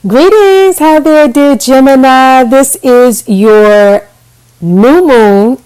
Greetings, hi there, dear Gemini. This is your new moon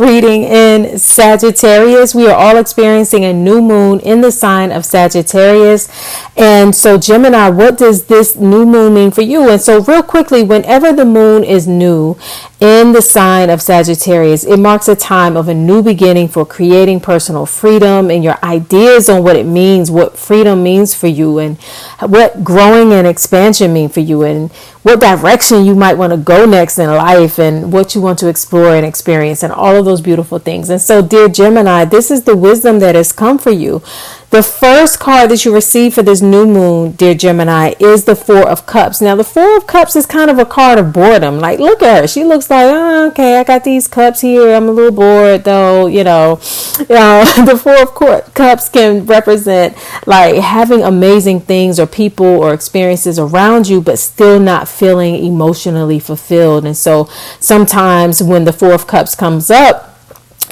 reading in Sagittarius. We are all experiencing a new moon in the sign of Sagittarius. And so, Gemini, what does this new moon mean for you? And so, real quickly, whenever the moon is new in the sign of Sagittarius, it marks a time of a new beginning for creating personal freedom and your ideas on what it means, what freedom means for you, and what growing and expansion mean for you, and what direction you might want to go next in life, and what you want to explore and experience, and all of those beautiful things. And so, dear Gemini, this is the wisdom that has come for you. The first card that you receive for this new moon, dear Gemini, is the Four of Cups. Now, the Four of Cups is kind of a card of boredom. Like, look at her. She looks like, oh, okay, I got these cups here. I'm a little bored, though, The Four of Cups can represent, like, having amazing things or people or experiences around you, but still not feeling emotionally fulfilled. And so sometimes when the Four of Cups comes up,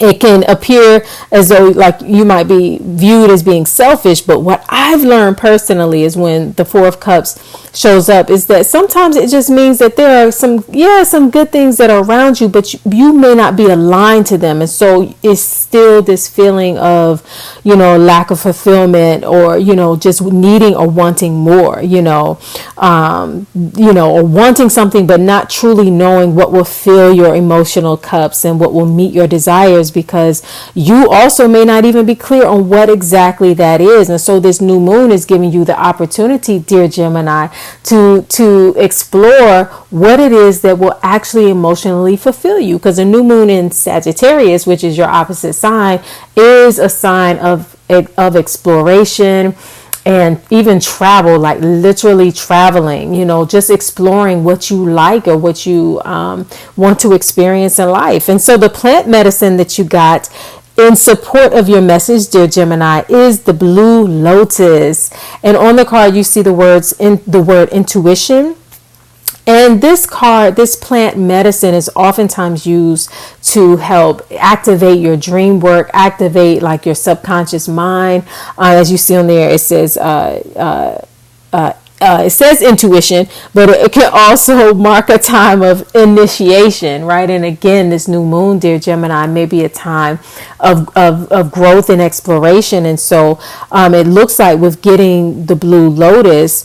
it can appear as though like you might be viewed as being selfish. But what I've learned personally is when the Four of Cups shows up is that sometimes it just means that there are some good things that are around you, but you may not be aligned to them. And so it's still this feeling of, lack of fulfillment, or, just needing or wanting more, or wanting something, but not truly knowing what will fill your emotional cups and what will meet your desires, because you also may not even be clear on what exactly that is. And so this new moon is giving you the opportunity, dear Gemini, to explore what it is that will actually emotionally fulfill you, because a new moon in Sagittarius, which is your opposite sign, is a sign of exploration and even travel, like literally traveling, just exploring what you like or what you want to experience in life. And so the plant medicine that you got in support of your message, dear Gemini, is the blue lotus. And on the card, you see the word intuition. And this plant medicine is oftentimes used to help activate your dream work, activate like your subconscious mind. As you see on there, it says intuition, but it can also mark a time of initiation, right? And again, this new moon, dear Gemini, may be a time of growth and exploration. And so it looks like with getting the blue lotus,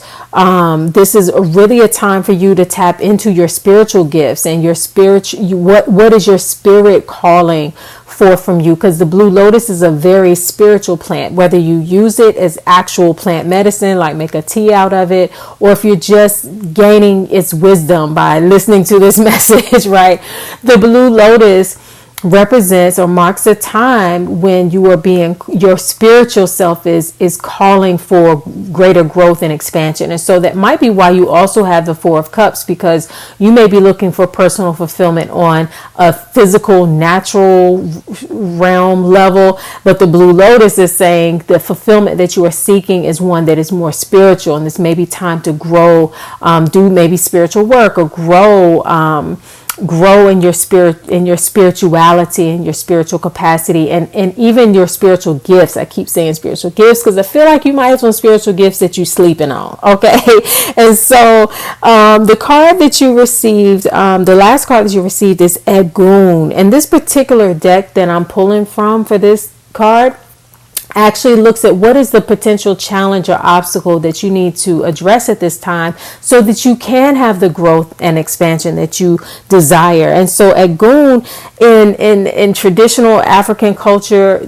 this is really a time for you to tap into your spiritual gifts and your what is your spirit calling forth from you, because the blue lotus is a very spiritual plant, whether you use it as actual plant medicine, like make a tea out of it, or if you're just gaining its wisdom by listening to this message, right? The blue lotus represents or marks a time when your spiritual self is calling for greater growth and expansion. And so that might be why you also have the Four of Cups, because you may be looking for personal fulfillment on a physical, natural realm level, but the blue lotus is saying the fulfillment that you are seeking is one that is more spiritual, and this may be time to grow, do maybe spiritual work, or grow in your spirit, in your spirituality, and your spiritual capacity, and even your spiritual gifts. I keep saying spiritual gifts because I feel like you might have some spiritual gifts that you're sleeping on. Okay. And so the card that you received, the last card that you received, is Egun. And this particular deck that I'm pulling from for this card actually looks at what is the potential challenge or obstacle that you need to address at this time so that you can have the growth and expansion that you desire. And so Egun in traditional African culture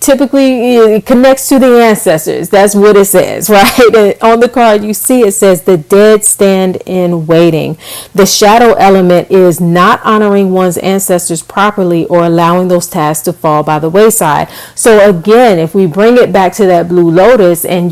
typically it connects to the ancestors. That's what it says, right? And on the card you see it says the dead stand in waiting. The shadow element is not honoring one's ancestors properly or allowing those tasks to fall by the wayside. So again, if we bring it back to that blue lotus and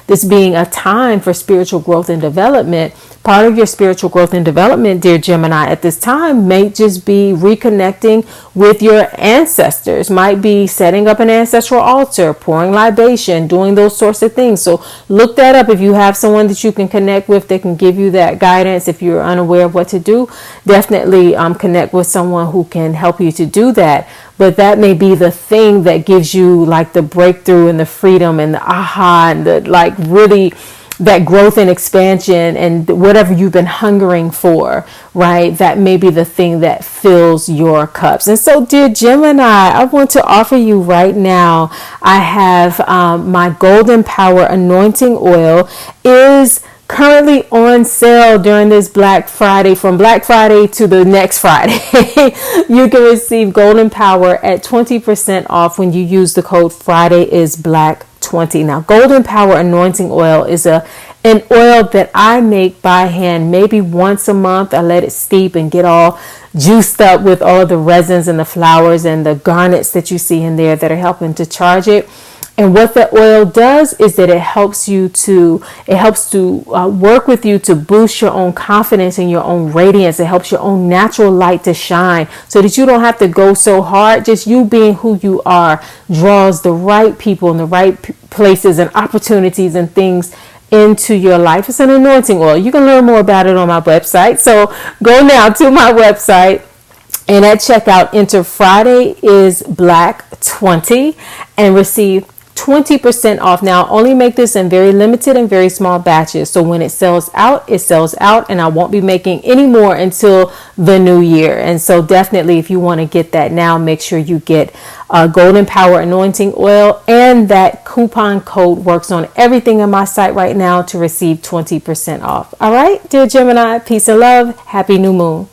this being a time for spiritual growth and development, part of your spiritual growth and development, dear Gemini, at this time may just be reconnecting with your ancestors, might be setting up an ancestral altar, pouring libation, doing those sorts of things. So look that up. If you have someone that you can connect with that can give you that guidance, if you're unaware of what to do, definitely connect with someone who can help you to do that. But that may be the thing that gives you like the breakthrough and the freedom and the aha and the like really that growth and expansion and whatever you've been hungering for, right? That may be the thing that fills your cups. And so, dear Gemini, I want to offer you right now, I have my Golden Power Anointing Oil is currently on sale during this Black Friday. From Black Friday to the next Friday, you can receive Golden Power at 20% off when you use the code Friday is Black 20. Now, Golden Power Anointing Oil is an oil that I make by hand. Maybe once a month, I let it steep and get all juiced up with all the resins and the flowers and the garnets that you see in there that are helping to charge it. And what the oil does is that it helps to work with you to boost your own confidence and your own radiance. It helps your own natural light to shine so that you don't have to go so hard. Just you being who you are draws the right people in the right places and opportunities and things into your life. It's an anointing oil. You can learn more about it on my website. So go now to my website. And at checkout, enter Friday is Black 20 and receive 20% off. Now, only make this in very limited and very small batches. So when it sells out, and I won't be making any more until the new year. And so definitely, if you want to get that now, make sure you get Golden Power Anointing Oil, and that coupon code works on everything on my site right now to receive 20% off. All right, dear Gemini, peace and love. Happy new moon.